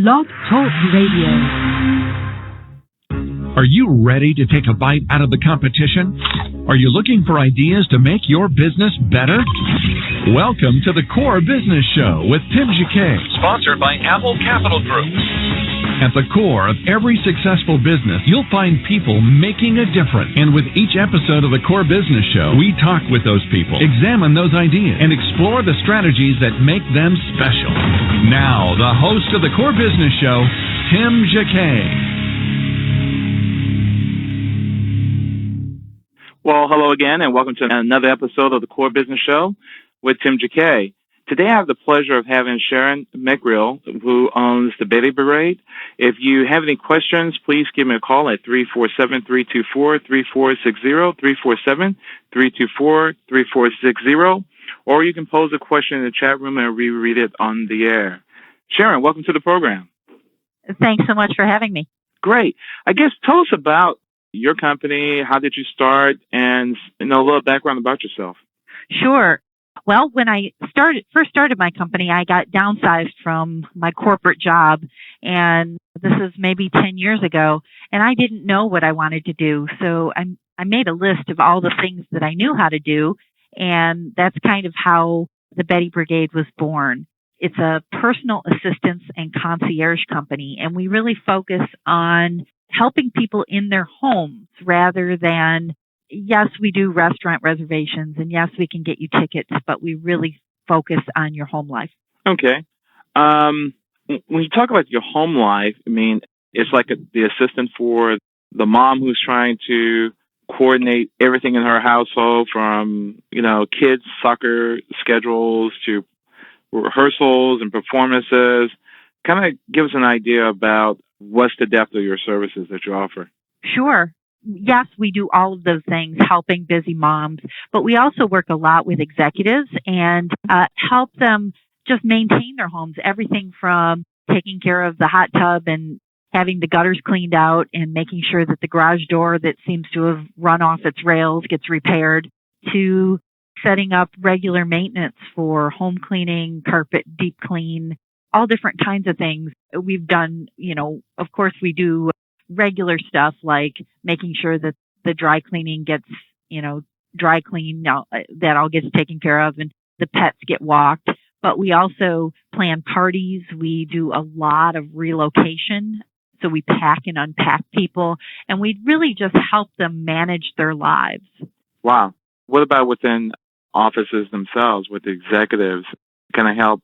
Blog Talk Radio. Are you ready to take a bite out of the competition? Are you looking for ideas to make your business better? Welcome to the Core Business Show with Tim Jacquet, sponsored by Apple Capital Group. At the core of every successful business, you'll find people making a difference. And with each episode of the Core Business Show, we talk with those people, examine those ideas, and explore the strategies that make them special. Now, the host of the Core Business Show, Tim Jacquet. Well, hello again, and welcome to another episode of the Core Business Show with Tim Jacquet. Today, I have the pleasure of having Sharon McReal, who owns the Betty Brigade. If you have any questions, please give me a call at 347-324-3460, 347-324-3460, or you can pose a question in the chat room and reread it on the air. Sharon, welcome to the program. Thanks so much for having me. Great. I guess tell us about your company, how did you start, and a little background about yourself. Sure. Well, when I first started my company, I got downsized from my corporate job, and this is maybe 10 years ago, and I didn't know what I wanted to do. So I made a list of all the things that I knew how to do, and that's kind of how the Betty Brigade was born. It's a personal assistance and concierge company, and we really focus on helping people in their homes rather than, yes, we do restaurant reservations, and yes, we can get you tickets, but we really focus on your home life. Okay. When you talk about your home life, I mean, it's like the assistant for the mom who's trying to coordinate everything in her household from, kids' soccer schedules to rehearsals and performances. Kind of give us an idea about what's the depth of your services that you offer. Sure. Yes, we do all of those things, helping busy moms, but we also work a lot with executives and help them just maintain their homes, everything from taking care of the hot tub and having the gutters cleaned out and making sure that the garage door that seems to have run off its rails gets repaired, to setting up regular maintenance for home cleaning, carpet deep clean, all different kinds of things. We've done, of course, we do regular stuff like making sure that the dry cleaning gets, dry clean, that all gets taken care of, and the pets get walked. But we also plan parties. We do a lot of relocation. So we pack and unpack people, and we really just help them manage their lives. Wow. What about within offices themselves with the executives? Can I help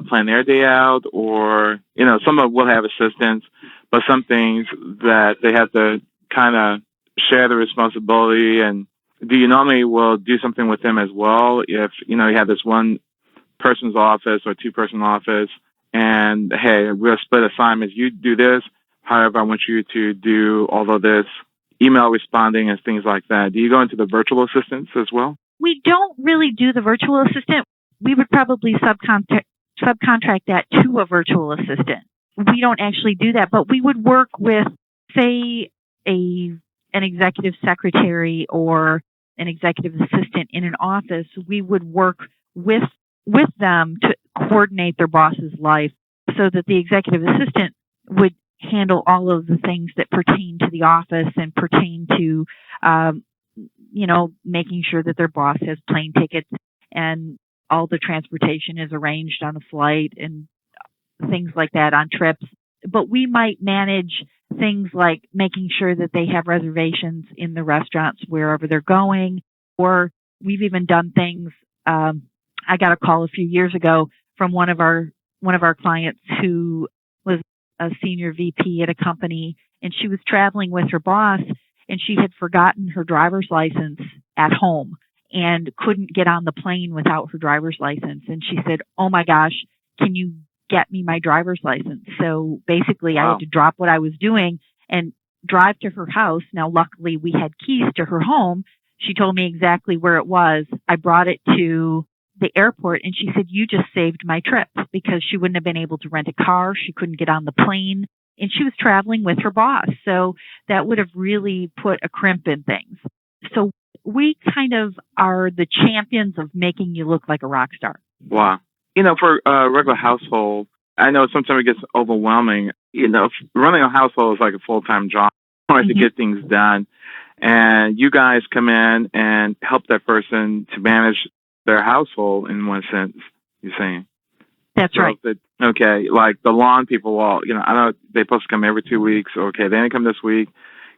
plan their day out? Or, some of will have assistants, but some things that they have to kind of share the responsibility. And do you normally will do something with them as well? If, you have this one person's office or two-person office, and, hey, we'll split assignments. You do this. However, I want you to do all of this email responding and things like that. Do you go into the virtual assistants as well? We don't really do the virtual assistant. We would probably subcontract that to a virtual assistant. We don't actually do that, but we would work with, say, an executive secretary or an executive assistant in an office. We would work with them to coordinate their boss's life so that the executive assistant would handle all of the things that pertain to the office and pertain to, making sure that their boss has plane tickets and all the transportation is arranged on a flight and things like that on trips. But we might manage things like making sure that they have reservations in the restaurants wherever they're going. Or we've even done things. I got a call a few years ago from one of our clients who was a senior VP at a company, and she was traveling with her boss, and she had forgotten her driver's license at home and couldn't get on the plane without her driver's license. And she said, "Oh my gosh, can you get me my driver's license?" So basically, wow. I had to drop what I was doing and drive to her house. Now, luckily, we had keys to her home. She told me exactly where it was. I brought it to the airport, and she said, "You just saved my trip," because she wouldn't have been able to rent a car. She couldn't get on the plane, and she was traveling with her boss. So that would have really put a crimp in things. So we kind of are the champions of making you look like a rock star. Wow. For a regular household, I know sometimes it gets overwhelming. Running a household is like a full-time job, trying to get things done. And you guys come in and help that person to manage their household in one sense, you're saying. That's right. Okay, like the lawn people, well, I know they're supposed to come every 2 weeks. Okay, they didn't come this week.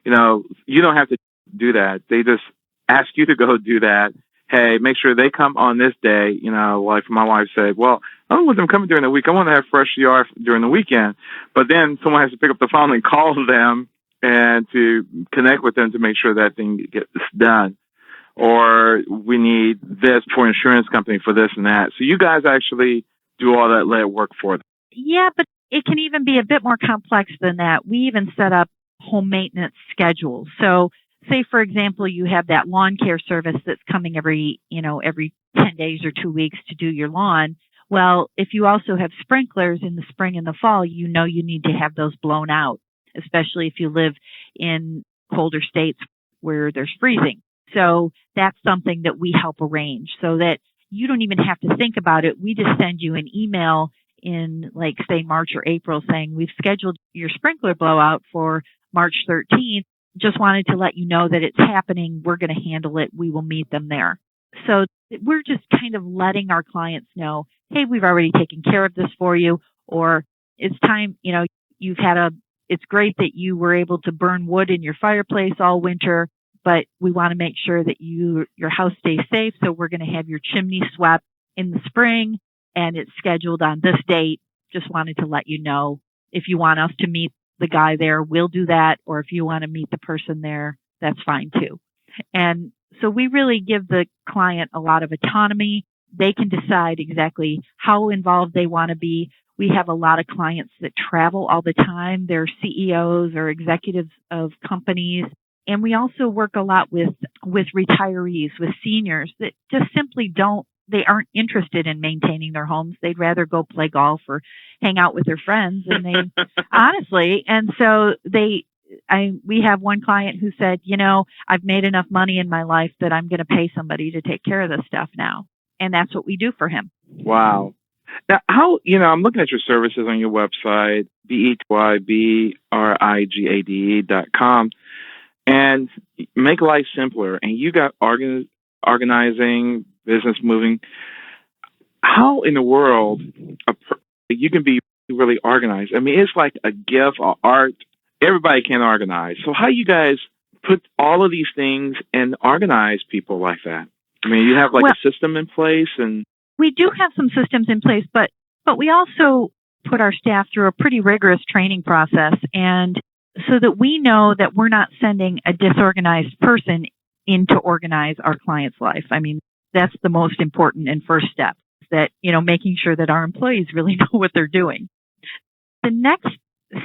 You don't have to do that. They just ask you to go do that. Hey, make sure they come on this day. Like my wife said, well, I don't want them coming during the week. I want to have fresh yard during the weekend. But then someone has to pick up the phone and call them and to connect with them to make sure that thing gets done. Or we need this for insurance company for this and that. So you guys actually do all that lead work for them. Yeah, but it can even be a bit more complex than that. We even set up home maintenance schedules. So say, for example, you have that lawn care service that's coming every 10 days or 2 weeks to do your lawn. Well, if you also have sprinklers in the spring and the fall, you need to have those blown out, especially if you live in colder states where there's freezing. So that's something that we help arrange so that you don't even have to think about it. We just send you an email in, like, say, March or April saying, we've scheduled your sprinkler blowout for March 13th. Just wanted to let you know that it's happening. We're going to handle it. We will meet them there. So we're just kind of letting our clients know, hey, we've already taken care of this for you, or it's time, it's great that you were able to burn wood in your fireplace all winter, but we want to make sure that your house stays safe. So we're going to have your chimney swept in the spring, and it's scheduled on this date. Just wanted to let you know. If you want us to meet the guy there, we'll do that. Or if you want to meet the person there, that's fine too. And so we really give the client a lot of autonomy. They can decide exactly how involved they want to be. We have a lot of clients that travel all the time. They're CEOs or executives of companies. And we also work a lot with retirees, with seniors that just simply they aren't interested in maintaining their homes. They'd rather go play golf or hang out with their friends. And honestly, and so we have one client who said, I've made enough money in my life that I'm going to pay somebody to take care of this stuff now. And that's what we do for him. Wow. Now, I'm looking at your services on your website, BEYBRIGADE.com, and make life simpler. And you got organizing, business moving. How in the world you can be really organized? I mean, it's like a gift or art. Everybody can organize. So how you guys put all of these things and organize people like that? I mean, you have a system in place, and we do have some systems in place, but we also put our staff through a pretty rigorous training process, and so that we know that we're not sending a disorganized person in to organize our client's life. I mean, that's the most important and first step, that, making sure that our employees really know what they're doing. The next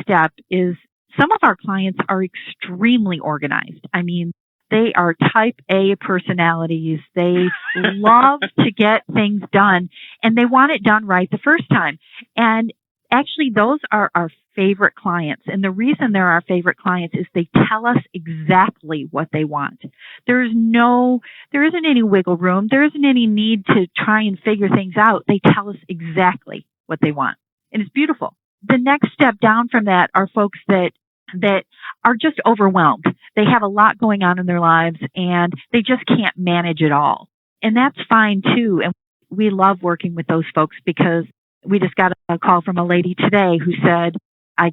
step is some of our clients are extremely organized. I mean, they are type A personalities. They love to get things done, and they want it done right the first time. And actually, those are our favorite clients. And the reason they're our favorite clients is they tell us exactly what they want. There isn't any wiggle room. There isn't any need to try and figure things out. They tell us exactly what they want. And it's beautiful. The next step down from that are folks that are just overwhelmed. They have a lot going on in their lives and they just can't manage it all. And that's fine too. And we love working with those folks, because we just got a call from a lady today who said, I'm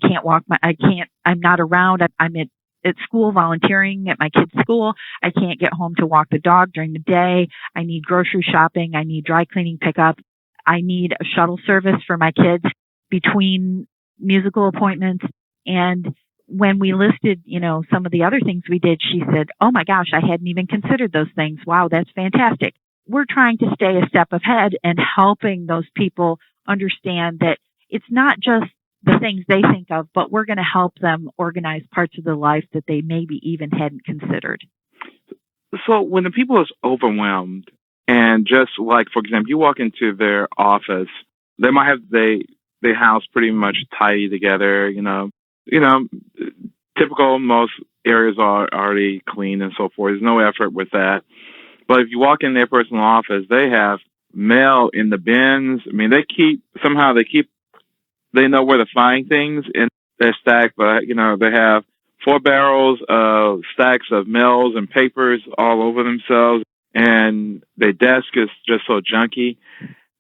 not around. I'm at school volunteering at my kid's school. I can't get home to walk the dog during the day. I need grocery shopping. I need dry cleaning pickup. I need a shuttle service for my kids between musical appointments. And when we listed, some of the other things we did, she said, oh my gosh, I hadn't even considered those things. Wow, that's fantastic. We're trying to stay a step ahead and helping those people understand that it's not just the things they think of, but we're going to help them organize parts of their life that they maybe even hadn't considered. So when the people is overwhelmed, and just like, for example, you walk into their office, they might have their house pretty much tidy together, typical, most areas are already clean and so forth. There's no effort with that. But if you walk in their personal office, they have mail in the bins. I mean, they keep they know where to find things in their stack, but they have 4 barrels of stacks of mails and papers all over themselves, and their desk is just so junky.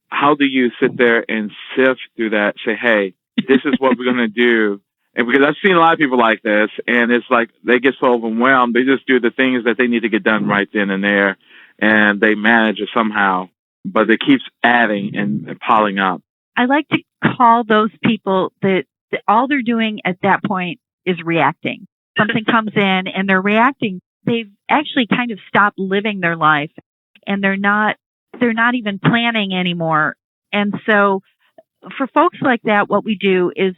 How do you sit there and sift through that? Say, hey, this is what we're going to do. And because I've seen a lot of people like this, and it's like they get so overwhelmed, they just do the things that they need to get done right then and there, and they manage it somehow. But it keeps adding and piling up. I like to call those people that all they're doing at that point is reacting. Something comes in and they're reacting. They've actually kind of stopped living their life, and they're not even planning anymore. And so for folks like that, what we do is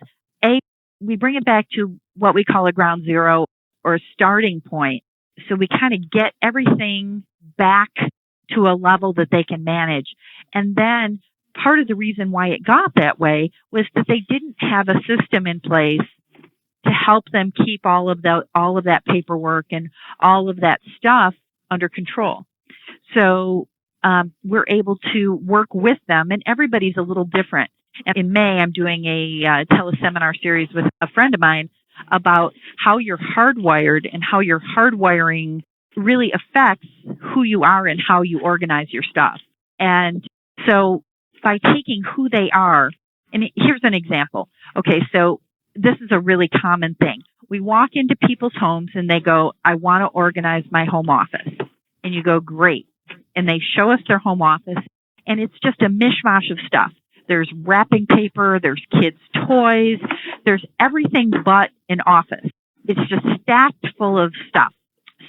we bring it back to what we call a ground zero or a starting point. So we kind of get everything back to a level that they can manage. And then part of the reason why it got that way was that they didn't have a system in place to help them keep all of that paperwork and all of that stuff under control. So we're able to work with them, and everybody's a little different. And in May, I'm doing a teleseminar series with a friend of mine about how you're hardwired and how your hardwiring really affects who you are and how you organize your stuff. And so by taking who they are, and here's an example. Okay, so this is a really common thing. We walk into people's homes and they go, I want to organize my home office. And you go, great. And they show us their home office, and it's just a mishmash of stuff. There's wrapping paper, there's kids' toys, there's everything but an office. It's just stacked full of stuff.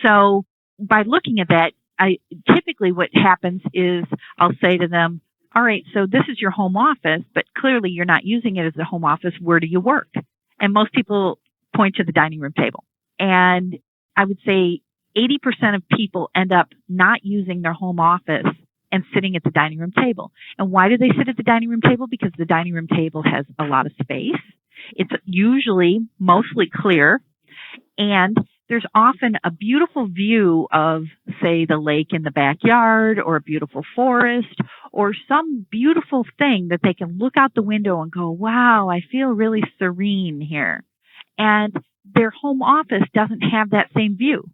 So by looking at that, typically what happens is I'll say to them, all right, so this is your home office, but clearly you're not using it as a home office. Where do you work? And most people point to the dining room table. And I would say 80% of people end up not using their home office and sitting at the dining room table. And why do they sit at the dining room table? Because the dining room table has a lot of space. It's usually mostly clear, and there's often a beautiful view of, say, the lake in the backyard, or a beautiful forest, or some beautiful thing that they can look out the window and go, wow, I feel really serene here. And their home office doesn't have that same view.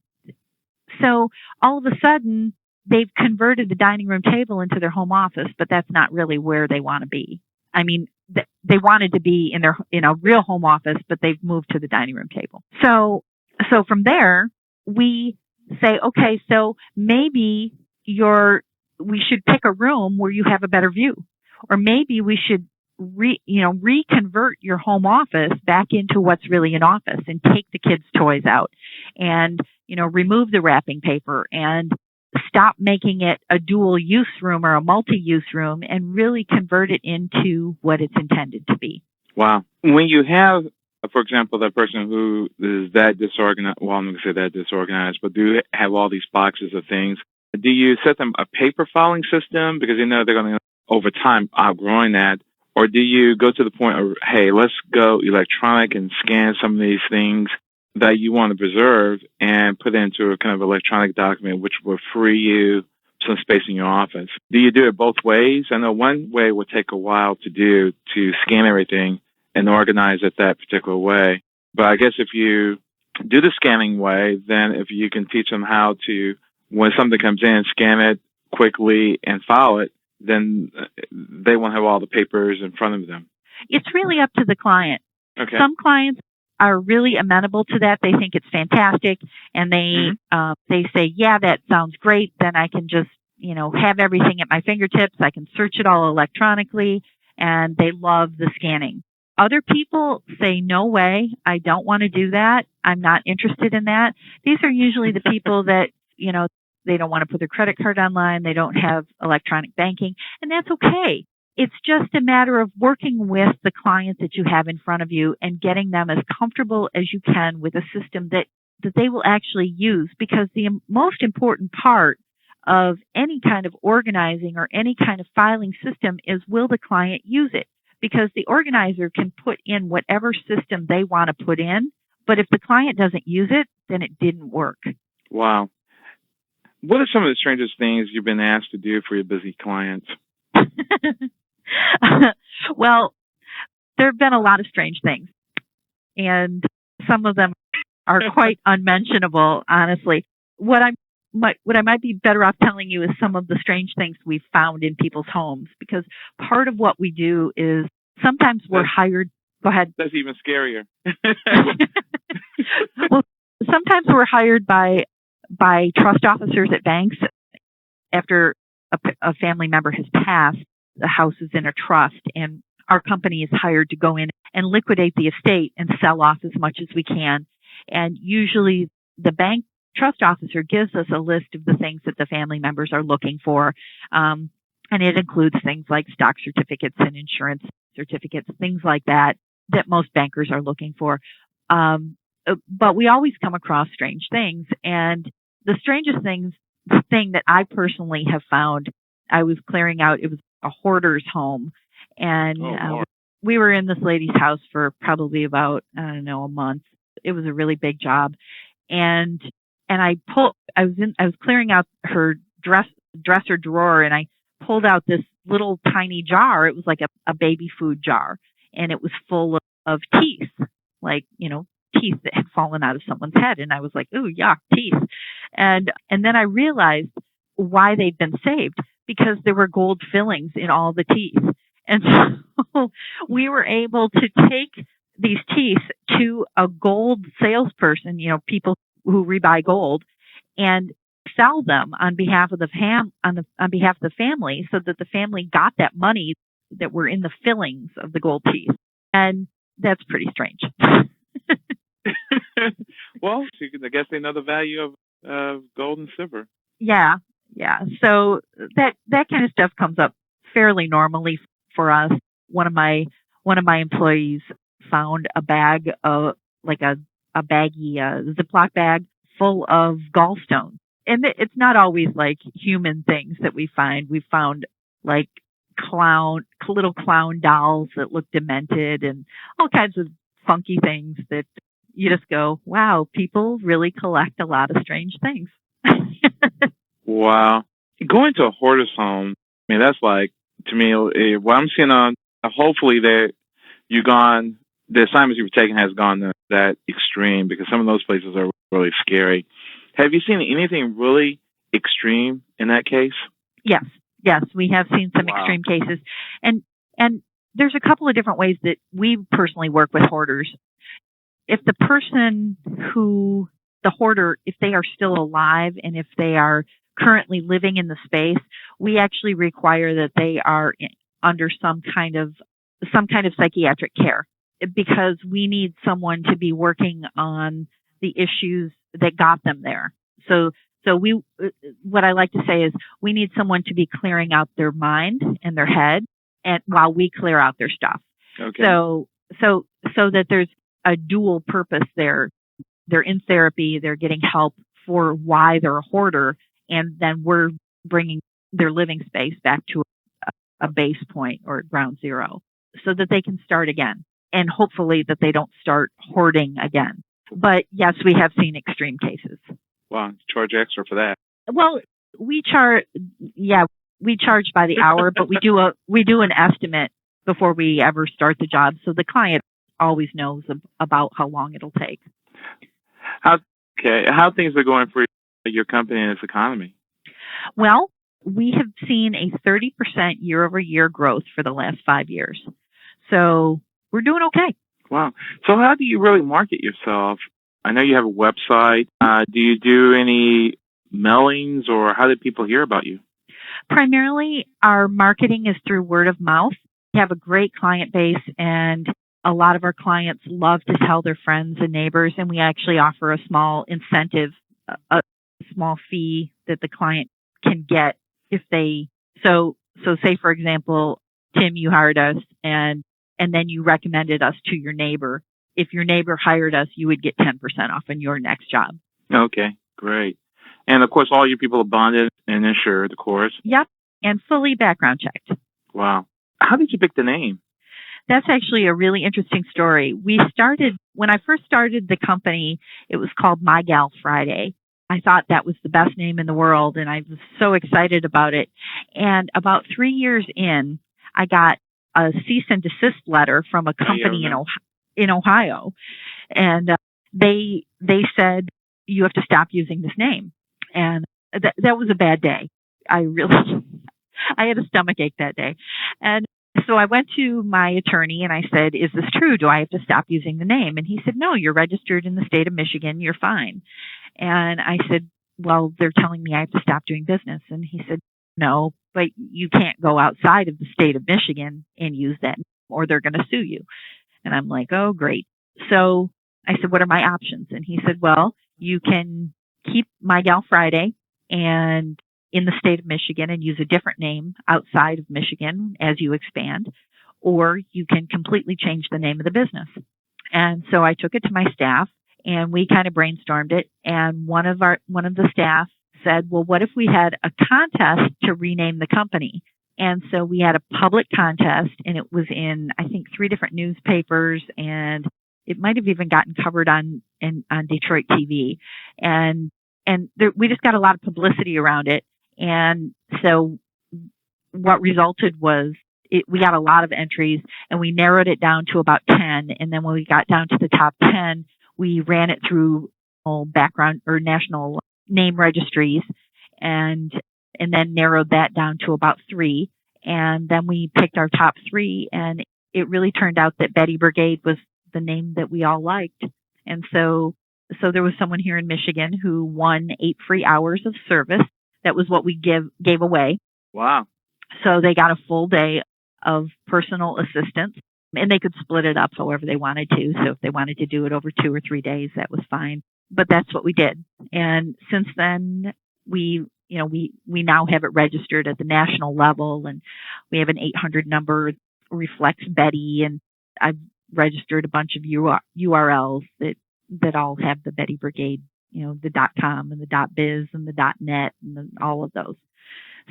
So all of a sudden, they've converted the dining room table into their home office, but that's not really where they want to be. I mean, they wanted to be in a real home office, but they've moved to the dining room table. So from there, we say, okay, so maybe we should pick a room where you have a better view, or maybe we should reconvert your home office back into what's really an office, and take the kids' toys out, and remove the wrapping paper, and stop making it a dual use room or a multi-use room, and really convert it into what it's intended to be. Wow. When you have, for example, that person who is that disorganized, well, I'm going to say that disorganized, but do have all these boxes of things, do you set them a paper filing system because they're going to, over time, outgrowing that? Or do you go to the point of, hey, let's go electronic and scan some of these things that you want to preserve and put into a kind of electronic document, which will free you some space in your office? Do you do it both ways? I know one way would take a while to do, to scan everything and organize it that particular way. But I guess if you do the scanning way, then if you can teach them how to, when something comes in, scan it quickly and file it, then they won't have all the papers in front of them. It's really up to the client. Okay. Some clients are really amenable to that. They think it's fantastic, and they say, yeah, that sounds great. Then I can just, have everything at my fingertips. I can search it all electronically, and they love the scanning. Other people say, no way, I don't want to do that. I'm not interested in that. These are usually the people that, they don't want to put their credit card online. They don't have electronic banking, and that's okay. It's just a matter of working with the client that you have in front of you and getting them as comfortable as you can with a system that they will actually use, because the most important part of any kind of organizing or any kind of filing system is, will the client use it? Because the organizer can put in whatever system they want to put in, but if the client doesn't use it, then it didn't work. Wow. What are some of the strangest things you've been asked to do for your busy clients? Well, there have been a lot of strange things, and some of them are quite unmentionable, honestly. What I might be better off telling you is some of the strange things we've found in people's homes, because part of what we do is sometimes we're hired. Go ahead. That's even scarier. Well, sometimes we're hired by trust officers at banks after a family member has passed. The house is in a trust, and our company is hired to go in and liquidate the estate and sell off as much as we can. And usually the bank trust officer gives us a list of the things that the family members are looking for. And it includes things like stock certificates and insurance certificates, things like that most bankers are looking for. But we always come across strange things. And the strangest thing that I personally have found, I was clearing out, it was a hoarder's home. And we were in this lady's house for probably about, a month. It was a really big job. And I was clearing out her dresser drawer, and I pulled out this little tiny jar. It was like a baby food jar, and it was full of teeth, like, teeth that had fallen out of someone's head. And I was like, ooh, yuck, teeth. And then I realized why they'd been saved, because there were gold fillings in all the teeth. And so we were able to take these teeth to a gold salesperson, people who rebuy gold, and sell them on behalf of the on behalf of the family, so that the family got that money that were in the fillings of the gold teeth. And that's pretty strange. Well, I guess they know the value of gold and silver. Yeah. So that kind of stuff comes up fairly normally for us. One of my employees found a bag of a baggy Ziploc bag full of gallstones, and it's not always like human things that we find. We found like little clown dolls that look demented, and all kinds of funky things that you just go, wow, people really collect a lot of strange things. Wow. Going to a hoarder's home, I mean, that's like, to me, what I'm seeing on, hopefully that the assignments you've taken has gone to that extreme, because some of those places are really scary. Have you seen anything really extreme in that case? Yes, we have seen some extreme cases. And there's a couple of different ways that we personally work with hoarders. If the person the hoarder, if they are still alive and if they are currently living in the space, we actually require that they are under some kind of psychiatric care, because we need someone to be working on the issues that got them there. So what I like to say is, we need someone to be clearing out their mind and their head, and while we clear out their stuff. Okay. So that there's a dual purpose there. They're in therapy, they're getting help for why they're a hoarder, and then we're bringing their living space back to a base point or ground zero, so that they can start again, and hopefully that they don't start hoarding again. But yes, we have seen extreme cases. Wow, charge extra for that. Well, we charge by the hour, but we do an estimate before we ever start the job, so the client always knows about how long it'll take. How things are going for your company and its economy? Well, we have seen a 30% year-over-year growth for the last 5 years. So we're doing okay. Wow. So how do you really market yourself? I know you have a website. Do you do any mailings, or how did people hear about you? Primarily, our marketing is through word of mouth. We have a great client base, and a lot of our clients love to tell their friends and neighbors, and we actually offer a small incentive, a small fee that the client can get if they, so say, for example, Tim, you hired us, and then you recommended us to your neighbor. If your neighbor hired us, you would get 10% off on your next job. Okay, great. And of course, all your people are bonded and insured, of course. Yep, and fully background checked. Wow. How did you pick the name? That's actually a really interesting story. When I first started the company, it was called My Gal Friday. I thought that was the best name in the world, and I was so excited about it. And about 3 years in, I got a cease and desist letter from a company in Ohio, and they said you have to stop using this name, and that was a bad day. I really I had a stomach ache that day, and so I went to my attorney and I said, "Is this true? Do I have to stop using the name?" And he said, "No, you're registered in the state of Michigan. You're fine." And I said, "Well, they're telling me I have to stop doing business." And he said, "No, but you can't go outside of the state of Michigan and use that, or they're going to sue you." And I'm like, "Oh, great." So I said, "What are my options?" And he said, "Well, you can keep My Gal Friday and in the state of Michigan and use a different name outside of Michigan as you expand, or you can completely change the name of the business." And so I took it to my staff and we kind of brainstormed it. And one of the staff said, "Well, what if we had a contest to rename the company?" And so we had a public contest, and it was in, I think, 3 different newspapers, and it might have even gotten covered on Detroit TV. And we just got a lot of publicity around it. And so what resulted was we got a lot of entries, and we narrowed it down to about 10. And then when we got down to the top 10, we ran it through background or national name registries, and then narrowed that down to about 3. And then we picked our top 3, and it really turned out that Betty Brigade was the name that we all liked. And so there was someone here in Michigan who won 8 free hours of service. That was what we gave away. Wow. So they got a full day of personal assistance, and they could split it up however they wanted to. So if they wanted to do it over 2 or 3 days, that was fine. But that's what we did. And since then, we now have it registered at the national level, and we have an 800 number reflects Betty, and I've registered a bunch of URLs that all have the Betty Brigade, the .com and the .biz and the .net and all of those.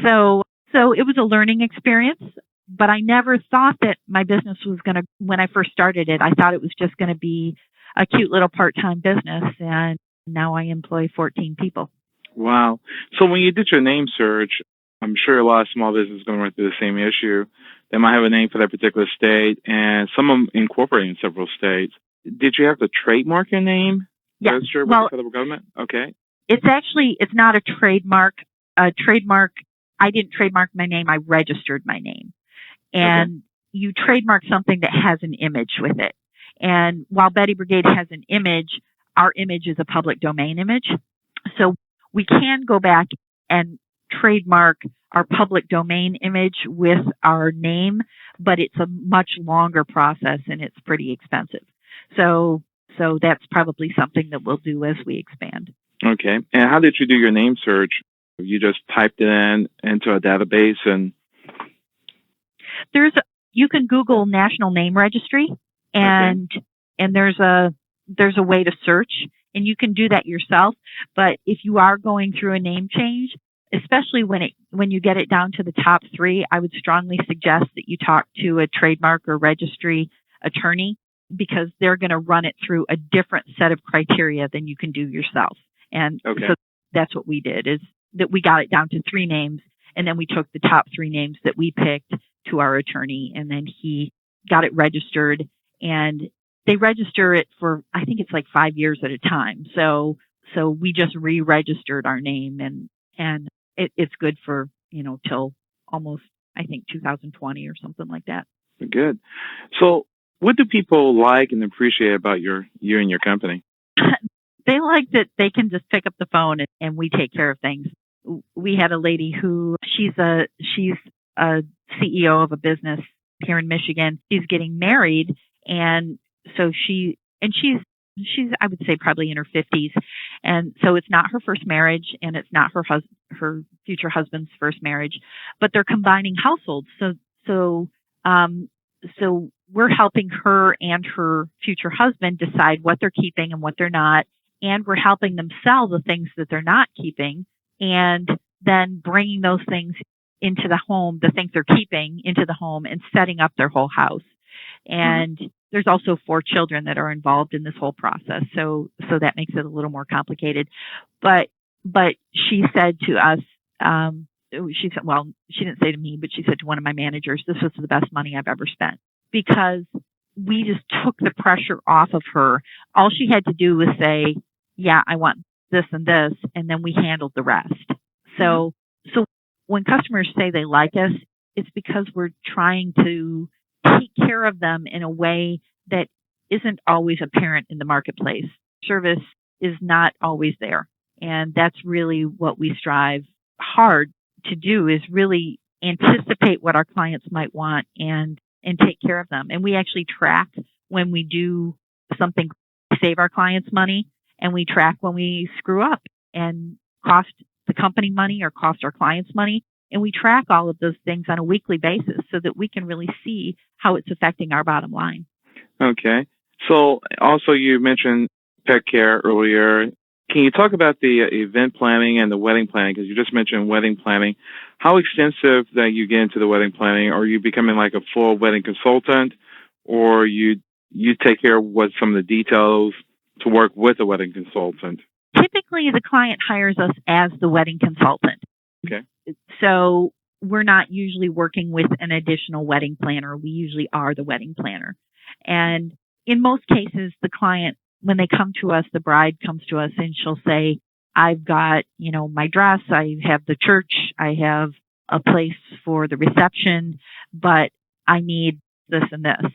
So it was a learning experience, but I never thought that my business was going to, when I first started it, I thought it was just going to be a cute little part-time business, and now I employ 14 people. Wow. So when you did your name search, I'm sure a lot of small businesses are going to run through the same issue. They might have a name for that particular state, and some of them incorporate in several states. Did you have to trademark your name? Yeah. Register with the federal government? Okay. It's not a trademark. I didn't trademark my name. I registered my name. And you trademark something that has an image with it. And while Betty Brigade has an image, our image is a public domain image. So we can go back and trademark our public domain image with our name, but it's a much longer process and it's pretty expensive. So that's probably something that we'll do as we expand. Okay. And how did you do your name search? You just typed it into a database and... You can Google National Name Registry, and there's a way to search, and you can do that yourself. But if you are going through a name change, especially when you get it down to the top 3, I would strongly suggest that you talk to a trademark or registry attorney, because they're going to run it through a different set of criteria than you can do yourself. And so that's what we did, is that we got it down to 3 names, and then we took the top 3 names that we picked to our attorney, and then he got it registered, and they register it for, I think it's like 5 years at a time. So we just re-registered our name, and it's good for, till almost, I think, 2020 or something like that. Good. So what do people like and appreciate about you and your company? They like that they can just pick up the phone and we take care of things. We had a lady who she's a CEO of a business here in Michigan. She's getting married, and so she's I would say probably in her 50s, and so it's not her first marriage, and it's not her future husband's first marriage, but they're combining households. So we're helping her and her future husband decide what they're keeping and what they're not, and we're helping them sell the things that they're not keeping, and then bringing those things into the home, the things they're keeping into the home, and setting up their whole house. And there's also 4 children that are involved in this whole process. So that makes it a little more complicated. But she said to us, she said, well, she didn't say to me, but she said to one of my managers, this was the best money I've ever spent, because we just took the pressure off of her. All she had to do was say, yeah, I want this, and then we handled the rest. So when customers say they like us, it's because we're trying to take care of them in a way that isn't always apparent in the marketplace. Service is not always there. And that's really what we strive hard to do, is really anticipate what our clients might want and take care of them. And we actually track when we do something to save our clients money, and we track when we screw up and cost the company money or cost our clients money. And we track all of those things on a weekly basis so that we can really see how it's affecting our bottom line. Okay. So also you mentioned pet care earlier. Can you talk about the event planning and the wedding planning? Because you just mentioned wedding planning. How extensive that you get into the wedding planning? Are you becoming like a full wedding consultant, or you take care of what some of the details to work with a wedding consultant? Typically, the client hires us as the wedding consultant. Okay. So we're not usually working with an additional wedding planner. We usually are the wedding planner. And in most cases, the client, when they come to us, the bride comes to us and she'll say, I've got, my dress, I have the church, I have a place for the reception, but I need this and this.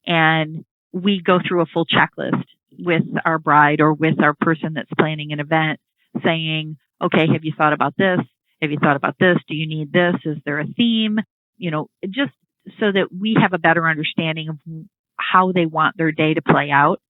And we go through a full checklist with our bride or with our person that's planning an event, saying, okay, have you thought about this? Have you thought about this? Do you need this? Is there a theme? Just so that we have a better understanding of how they want their day to play out.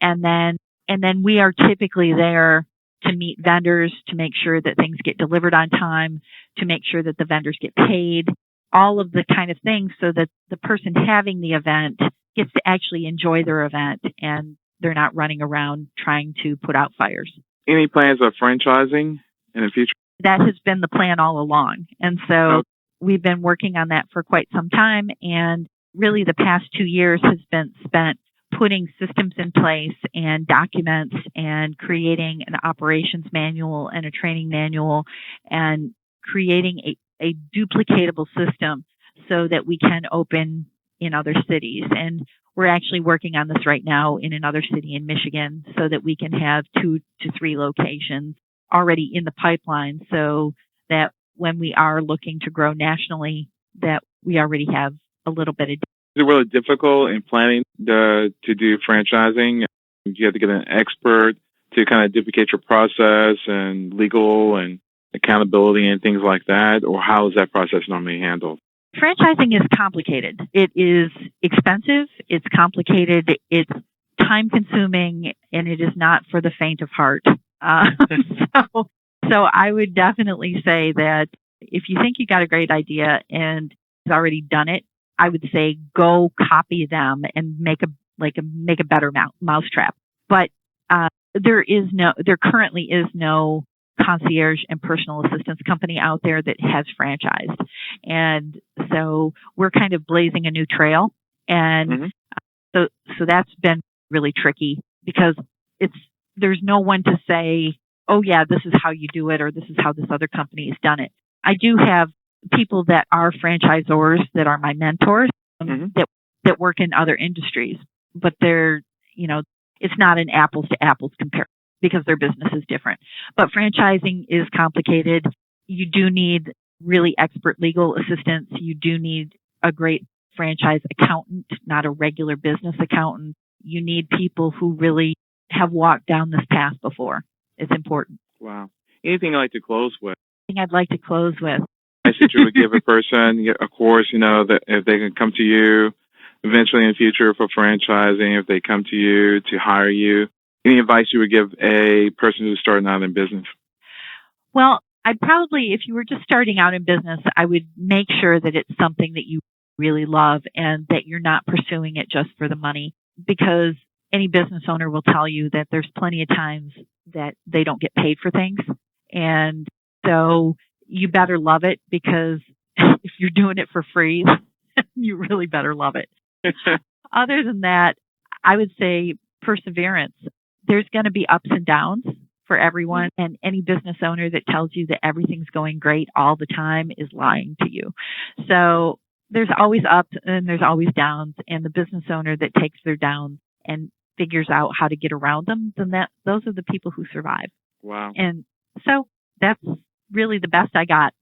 And then we are typically there to meet vendors, to make sure that things get delivered on time, to make sure that the vendors get paid, all of the kind of things, so that the person having the event gets to actually enjoy their event and they're not running around trying to put out fires. Any plans of franchising in the future? That has been the plan all along. And so we've been working on that for quite some time. And really the past 2 years has been spent putting systems in place and documents and creating an operations manual and a training manual and creating a duplicatable system so that we can open in other cities. And we're actually working on this right now in another city in Michigan so that we can have 2 to 3 locations already in the pipeline, so that when we are looking to grow nationally, that we already have a little bit of. Is it really difficult in planning to do franchising? You have to get an expert to kind of duplicate your process and legal and accountability and things like that, or how is that process normally handled? Franchising is complicated. It is expensive. It's complicated. It's time consuming, and it is not for the faint of heart. So I would definitely say that if you think you got a great idea and has already done it, I would say go copy them and make a better mousetrap. But there currently is no concierge and personal assistance company out there that has franchised, and so we're kind of blazing a new trail. And so that's been really tricky because there's no one to say, oh yeah, this is how you do it, or this is how this other company has done it. I do have people that are franchisors that are my mentors that work in other industries, but it's not an apples to apples comparison because their business is different. But franchising is complicated. You do need really expert legal assistance. You do need a great franchise accountant, not a regular business accountant. You need people who really have walked down this path before. It's important. Wow. Anything I'd like to close with? I'd like to close with. Message you would give a person, of course, that if they can come to you eventually in the future for franchising, if they come to you to hire you, any advice you would give a person who's starting out in business? Well, I'd probably, if you were just starting out in business, I would make sure that it's something that you really love and that you're not pursuing it just for the money, because any business owner will tell you that there's plenty of times that they don't get paid for things. And so you better love it, because if you're doing it for free, you really better love it. Other than that, I would say perseverance. There's going to be ups and downs. for everyone. And any business owner that tells you that everything's going great all the time is lying to you. So there's always ups and there's always downs. And the business owner that takes their downs and figures out how to get around them, then those are the people who survive. Wow. And so that's really the best I got.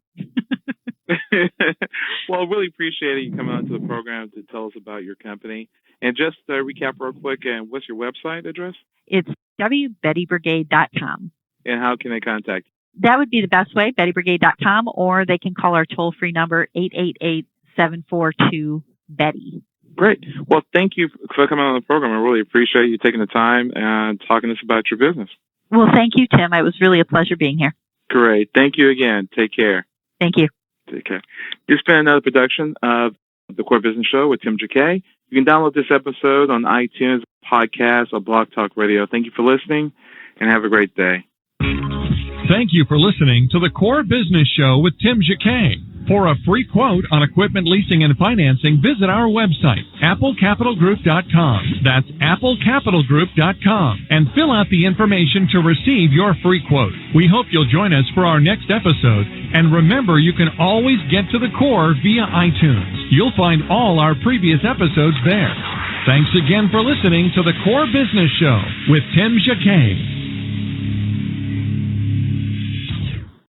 Well, really appreciate you coming on to the program to tell us about your company. And just to recap real quick, and what's your website address? It's wbettybrigade.com. And how can they contact you? That would be the best way, bettybrigade.com, or they can call our toll-free number, 888-742-BETTY. Great. Well, thank you for coming on the program. I really appreciate you taking the time and talking to us about your business. Well, thank you, Tim. It was really a pleasure being here. Great. Thank you again. Take care. Thank you. Take care. This has been another production of The Core Business Show with Tim Jacquet. You can download this episode on iTunes, podcast, or Blog Talk Radio. Thank you for listening, and have a great day. Thank you for listening to The Core Business Show with Tim Jacquet. For a free quote on equipment leasing and financing, visit our website, applecapitalgroup.com. That's applecapitalgroup.com. And fill out the information to receive your free quote. We hope you'll join us for our next episode. And remember, you can always get to the core via iTunes. You'll find all our previous episodes there. Thanks again for listening to The Core Business Show with Tim Jacquet.